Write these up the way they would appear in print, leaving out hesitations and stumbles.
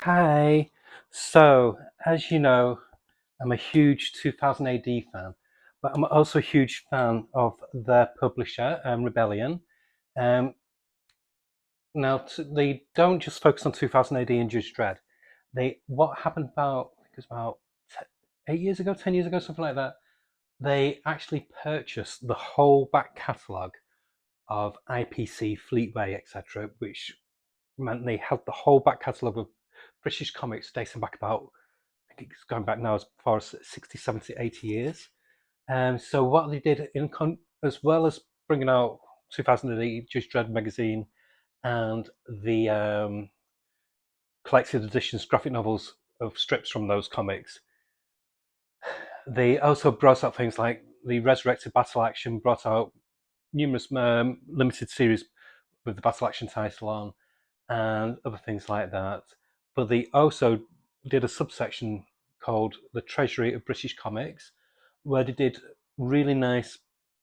Hi. So, as you know, I'm a huge 2000 AD fan, but I'm also a huge fan of their publisher, Rebellion. Um, they don't just focus on 2000 AD and Judge Dredd. What happened about, I think it was about 8 years ago, 10 years ago, something like that. They actually purchased the whole back catalogue of IPC, Fleetway, etc., which meant they had the whole back catalogue of British comics dating back about, I think it's going back now as far as 60, 70, 80 years. So what they did, as well as bringing out 2008 Judge Dredd magazine and the collected editions, graphic novels of strips from those comics, they also brought out things like the Resurrected Battle Action, brought out numerous limited series with the Battle Action title on, and other things like that. But they also did a subsection called the Treasury of British Comics, where they did really nice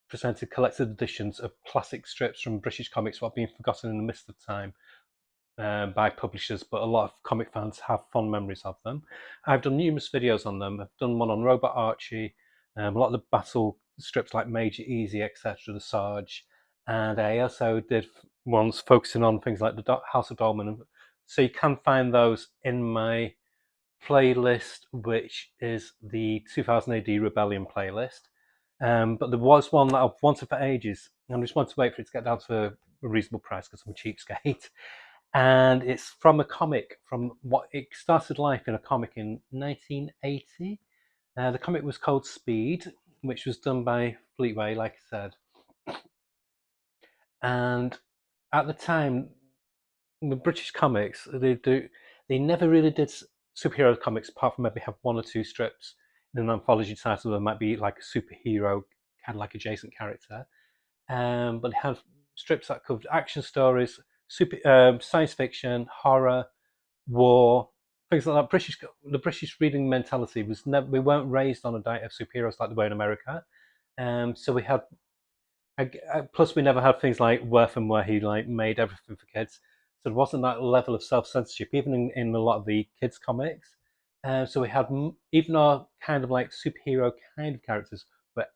presented collected editions of classic strips from British comics what have been forgotten in the mist of time by publishers, but a lot of comic fans have fond memories of them. I've done numerous videos on them. I've done one on Robot Archie, a lot of the battle strips like Major Easy, etc., the Sarge, and I also did ones focusing on things like the House of Dolmen. So you can find those in my playlist, which is the 2000 AD Rebellion playlist. But there was one that I've wanted for ages, and I just wanted to wait for it to get down to a reasonable price because I'm a cheapskate. And it's from a comic from what it started life in a comic in 1980. The comic was called Speed, which was done by Fleetway, like I said. And at the time, the British comics they never really did superhero comics apart from maybe have one or two strips in an anthology title. There might be like a superhero kind of like adjacent character, but they had strips that covered action stories, science fiction, horror, war, things like that. The British reading mentality was never. We weren't raised on a diet of superheroes like the way in America. So we had. Plus, we never had things like Wortham where he like made everything for kids. So there wasn't that level of self censorship even in a lot of the kids comics. So we had even our kind of like superhero kind of characters, but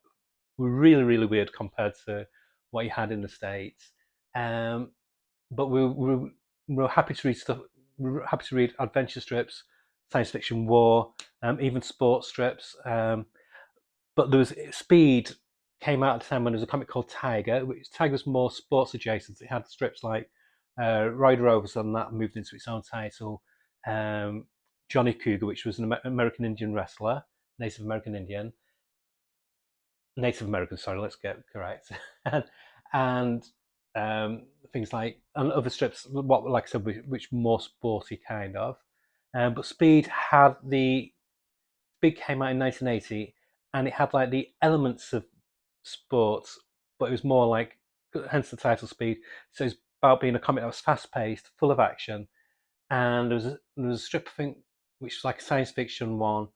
were really really weird compared to what you had in the states. Um, but we were happy to read stuff. We were happy to read adventure strips, science fiction, war, even sports strips. But there was Speed came out at the time when there was a comic called Tiger, which Tiger was more sports adjacent. It had strips like Rider Rovers, and that moved into its own title. Um, Johnny Cougar, which was an American Indian wrestler, Native American Indian, Native American. Sorry, let's get correct. and things like and other strips, what like I said, which more sporty kind of. But Speed came out in 1980, and it had like the elements of sports, but it was more like hence the title Speed. So it's about being a comic that was fast paced, full of action, and there was a strip I think which was like a science fiction one.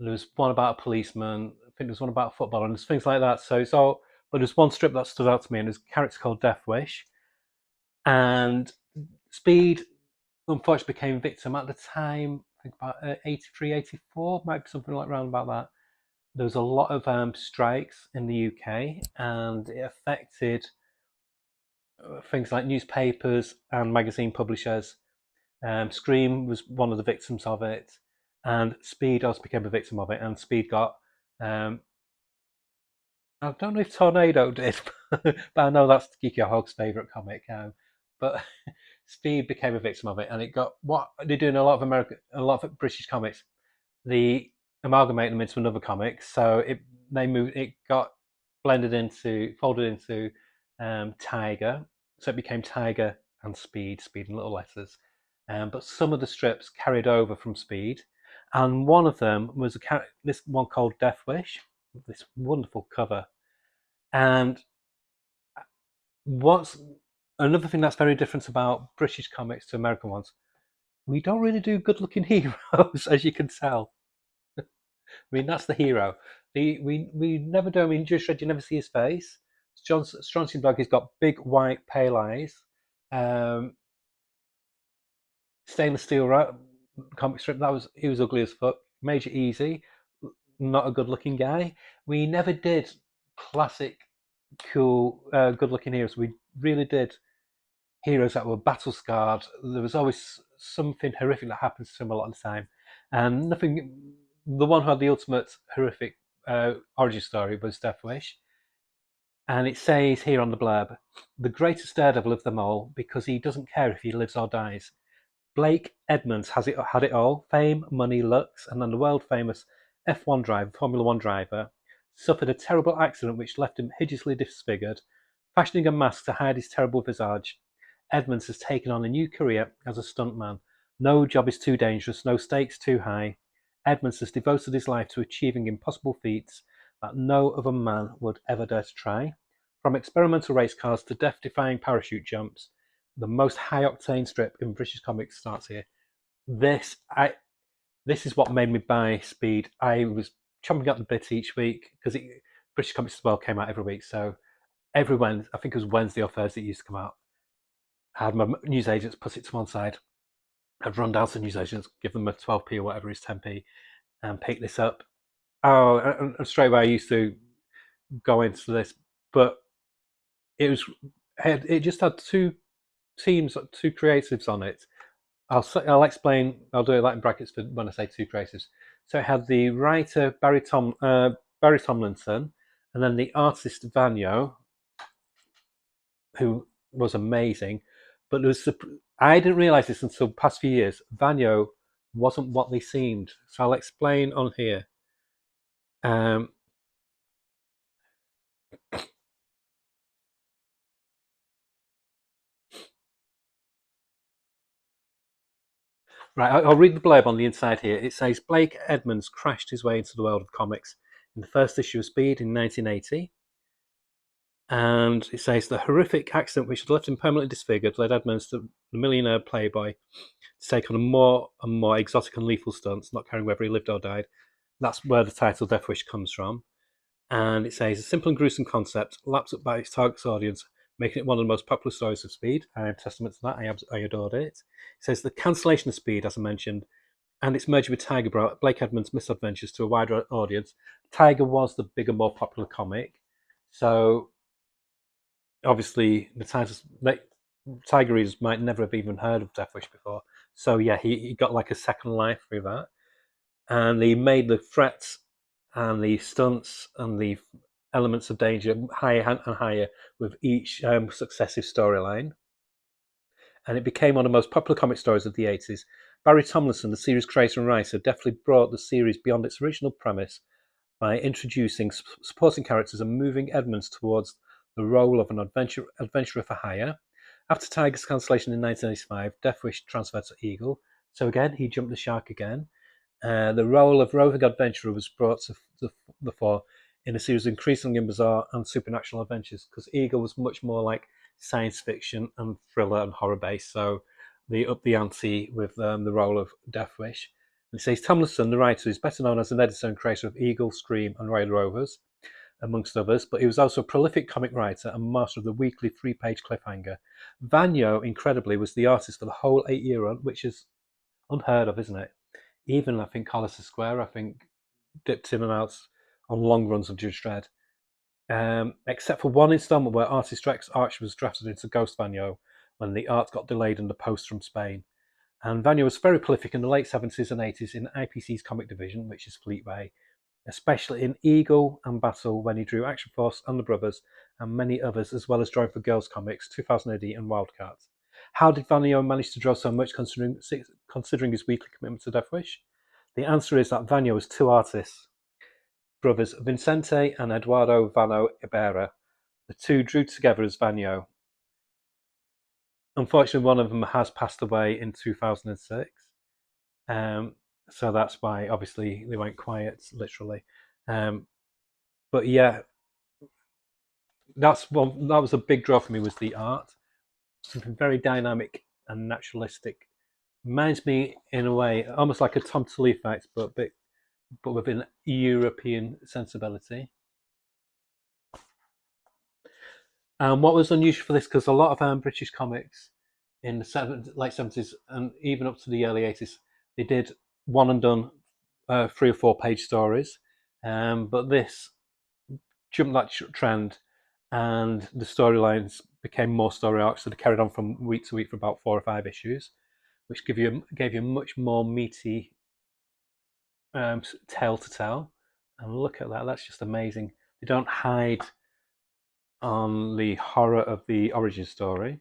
There was one about a policeman. I think there was one about football, and there's things like that. So it's all. But there's one strip that stood out to me, and there's a character called Deathwish, and Speed unfortunately became victim at the time. I think about 83, 84, might be something like around about that. There was a lot of strikes in the UK, and it affected things like newspapers and magazine publishers. Scream was one of the victims of it, and Speed also became a victim of it. And Speed got, I don't know if Tornado did, but I know that's Geeky Hog's favourite comic. But Speed became a victim of it, and it got what they do in a lot of British comics. They amalgamate them into another comic, so it got folded into Tiger, so it became Tiger and Speed in little letters. But some of the strips carried over from Speed, and one of them was this one called Deathwish, this wonderful cover. And what's another thing that's very different about British comics to American ones? We don't really do good-looking heroes, as you can tell. I mean, that's the hero. We never do. I mean, Judge Dredd, you never see his face. John Strontium he's got big white pale eyes, um, stainless steel comic strip. He was ugly as fuck. Major Easy, not a good looking guy. We never did classic, cool, good looking heroes. We really did heroes that were battle scarred. There was always something horrific that happens to them a lot of the time, and nothing. The one who had the ultimate horrific origin story was Deathwish, and it says here on the blurb, the greatest daredevil of them all because he doesn't care if he lives or dies. Blake Edmonds had it all: fame, money, looks, and then the world famous F1 driver, Formula One driver, suffered a terrible accident which left him hideously disfigured. Fashioning a mask to hide his terrible visage, Edmonds has taken on a new career as a stuntman. No job is too dangerous, no stakes too high. Edmonds has devoted his life to achieving impossible feats that no other man would ever dare to try. From experimental race cars to death-defying parachute jumps, the most high-octane strip in British comics starts here. This is what made me buy Speed. I was chomping at the bit each week because British comics as well came out every week. So every Wednesday, I think it was Wednesday or Thursday, it used to come out. I had my newsagents put it to one side. I'd run down to newsagents, give them a 12p or whatever is 10p, and pick this up. Oh, and straight away I used to go into this, but it just had two teams, two creatives on it. I'll explain. I'll do it like in brackets for when I say two creatives. So it had the writer Barry Tomlinson, and then the artist Vanyo, who was amazing. But I didn't realize this until the past few years. Vanyo wasn't what they seemed. So I'll explain on here. Um, right, I'll read the blurb on the inside here. It says Blake Edmonds crashed his way into the world of comics in the first issue of Speed in 1980. And it says the horrific accident which had left him permanently disfigured led Edmonds, the millionaire playboy, to take on more and more exotic and lethal stunts, not caring whether he lived or died. That's where the title Deathwish comes from. And it says a simple and gruesome concept, lapped up by its target audience, making it one of the most popular stories of Speed. I am testament to that. I adored it. It says the cancellation of Speed, as I mentioned, and its merger with Tiger brought Blake Edmonds' misadventures to a wider audience. Tiger was the bigger, more popular comic, so obviously the Tiger readers might never have even heard of Deathwish before. So yeah, he got like a second life through that, and he made the threats and the stunts and the elements of danger higher and higher with each successive storyline. And it became one of the most popular comic stories of the 80s. Barry Tomlinson, the series creator and writer, definitely brought the series beyond its original premise by introducing supporting characters and moving Edmonds towards the role of an adventurer for hire. After Tiger's cancellation in 1985, Deathwish transferred to Eagle. So again, he jumped the shark again. The role of roving adventurer was brought to the fore in a series of increasingly bizarre and supernatural adventures, because Eagle was much more like science fiction and thriller and horror based. So they upped the ante with the role of Deathwish. And it says Tomlinson, the writer, is better known as an editor and creator of Eagle, Scream, and Royal Rovers, amongst others, but he was also a prolific comic writer and master of the weekly 3-page cliffhanger. Vanyo, incredibly, was the artist for the whole 8-year run, which is unheard of, isn't it? Even, I think, Collister Square, I think, dipped in and out on long runs of Judge Dredd. Except for one installment where artist Rex Arch was drafted into Ghost Vanyo when the art got delayed in the post from Spain. And Vanyo was very prolific in the late 70s and 80s in IPC's comic division, which is Fleetway, especially in Eagle and Battle when he drew Action Force and the Brothers and many others, as well as drawing for Girls Comics, 2000 AD and Wildcat. How did Vanyo manage to draw so much considering his weekly commitment to Deathwish? The answer is that Vanyo was two artists, brothers Vicente and Eduardo Vano Ibarra. The two drew together as Vanyo. Unfortunately, one of them has passed away in 2006. So that's why, obviously, they went quiet, literally. But yeah, that was a big draw for me, was the art. Something very dynamic and naturalistic. Reminds me, in a way, almost like a Tom Tully effect, but with an European sensibility. What was unusual for this, because a lot of British comics in the late 70s and even up to the early 80s They did one and done 3 or 4 page stories, but this jumped that trend, and the storylines became more story arcs. So they carried on from week to week for about 4 or 5 issues, which gave you a much more meaty tale to tell. And look at that, that's just amazing. They don't hide on the horror of the origin story.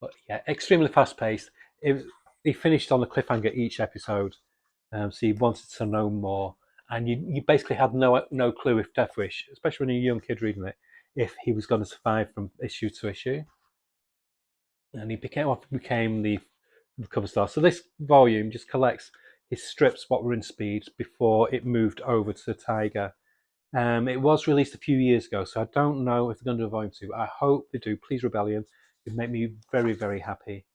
But yeah, extremely fast paced. He finished on a cliffhanger each episode, so you wanted to know more, and you basically had no clue if Deathwish, especially when you're a young kid reading it, if he was going to survive from issue to issue. And he became the cover star. So this volume just collects his strips, what were in Speed, before it moved over to Tiger. It was released a few years ago, so I don't know if they're going to do a volume 2. I hope they do. Please, Rebellion. It'd make me very, very happy.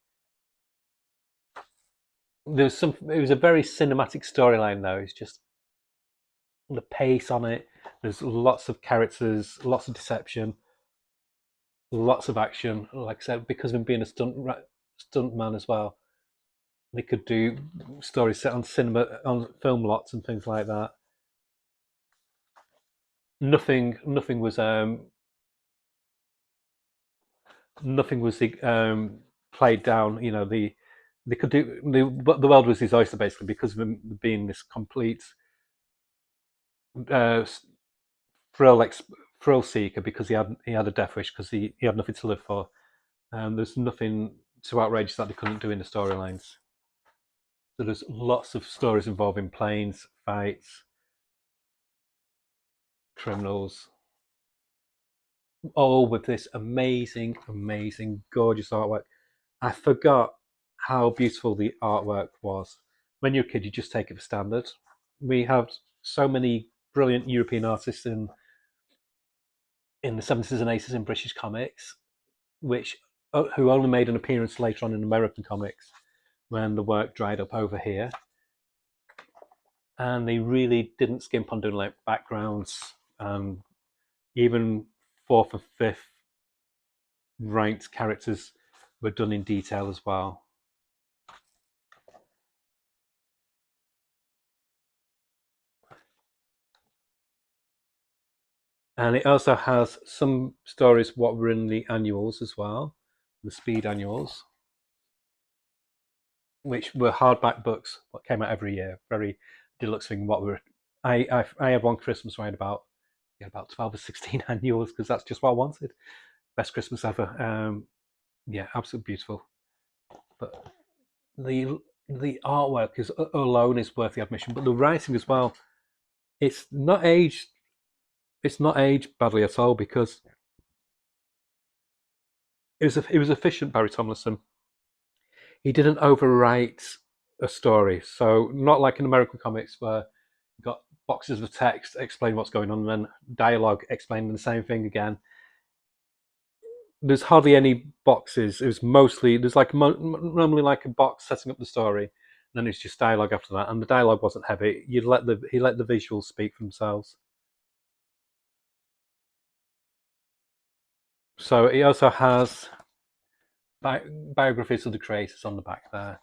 It was a very cinematic storyline, though. It's just the pace on it. There's lots of characters, lots of deception, lots of action. Like I said, because of him being a stunt man as well, they could do stories set on on film lots and things like that. Nothing was nothing was played down. You know, they could do the world was his oyster basically because of him being this complete uh, thrill thrill seeker, because he had a death wish, because he had nothing to live for. There's nothing too outrageous that they couldn't do in the storylines. So there's lots of stories involving planes, fights, criminals, all with this amazing, amazing, gorgeous artwork. I forgot how beautiful the artwork was. When you're a kid, you just take it for standard. We have so many brilliant European artists in the 70s and 80s in British comics, which who only made an appearance later on in American comics when the work dried up over here. And they really didn't skimp on doing like backgrounds, and even fourth and fifth ranked characters were done in detail as well. And it also has some stories what were in the annuals as well, the Speed annuals, which were hardback books what came out every year, very deluxe thing. What were I had one Christmas where I had about 12 or 16 annuals, because that's just what I wanted. Best Christmas ever. Yeah, absolutely beautiful. But the the artwork is alone is worth the admission, but the writing as well. It's not aged. It's not aged badly at all, because it was efficient. Barry Tomlinson. He didn't overwrite a story, so not like in American comics where you've got boxes of text explain what's going on and then dialogue explaining the same thing again. There's hardly any boxes. It was mostly there's like normally like a box setting up the story, and then it's just dialogue after that. And the dialogue wasn't heavy. He let the visuals speak for themselves. So he also has biographies of the creators on the back there,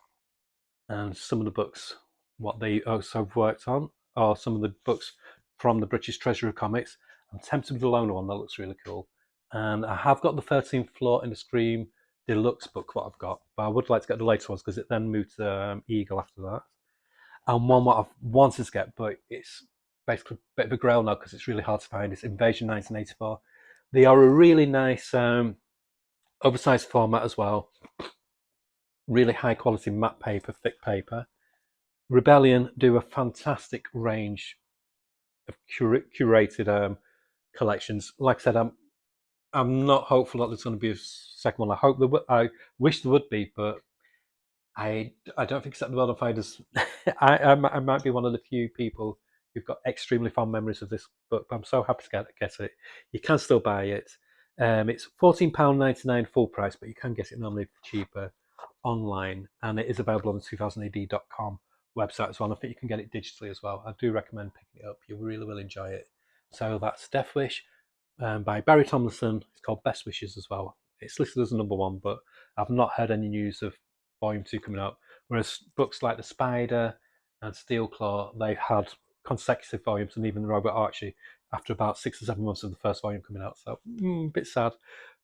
and some of the books what they also worked on are some of the books from the British Treasury of Comics. I'm tempted with the loner one, that looks really cool. And I have got the 13th Floor in the Scream Deluxe book, what I've got, but I would like to get the latest ones because it then moved to Eagle after that. And one what I've wanted to get, but it's basically a bit of a grail now because it's really hard to find, is Invasion 1984. They are a really nice oversized format as well, really high quality matte paper, thick paper. Rebellion do a fantastic range of curated collections. Like I said, I'm not hopeful that there's going to be a second one. I wish there would be, but I don't think Set the World on Fire does. I might be one of the few people who've got extremely fond memories of this book, but I'm so happy to get it. You can still buy it. It's £14.99 full price, but you can get it normally cheaper online, and it is available on the 2000AD.com website as well. And I think you can get it digitally as well. I do recommend picking it up. You really will enjoy it. So that's Deathwish by Barry Tomlinson. It's called Best Wishes as well. It's listed as a number 1, but I've not heard any news of Volume 2 coming out. Whereas books like The Spider and Steel Claw, they've had consecutive volumes, and even Robert Archie after about 6 or 7 months of the first volume coming out. So a bit sad,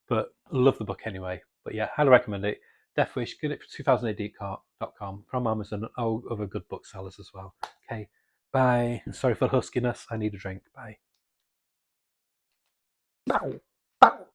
but love the book anyway. But yeah, highly recommend it. Deathwish, get it for 2000AD.com from Amazon and all other good booksellers as well. Okay, bye. Sorry for the huskiness. I need a drink. Bye. Bow. Bow.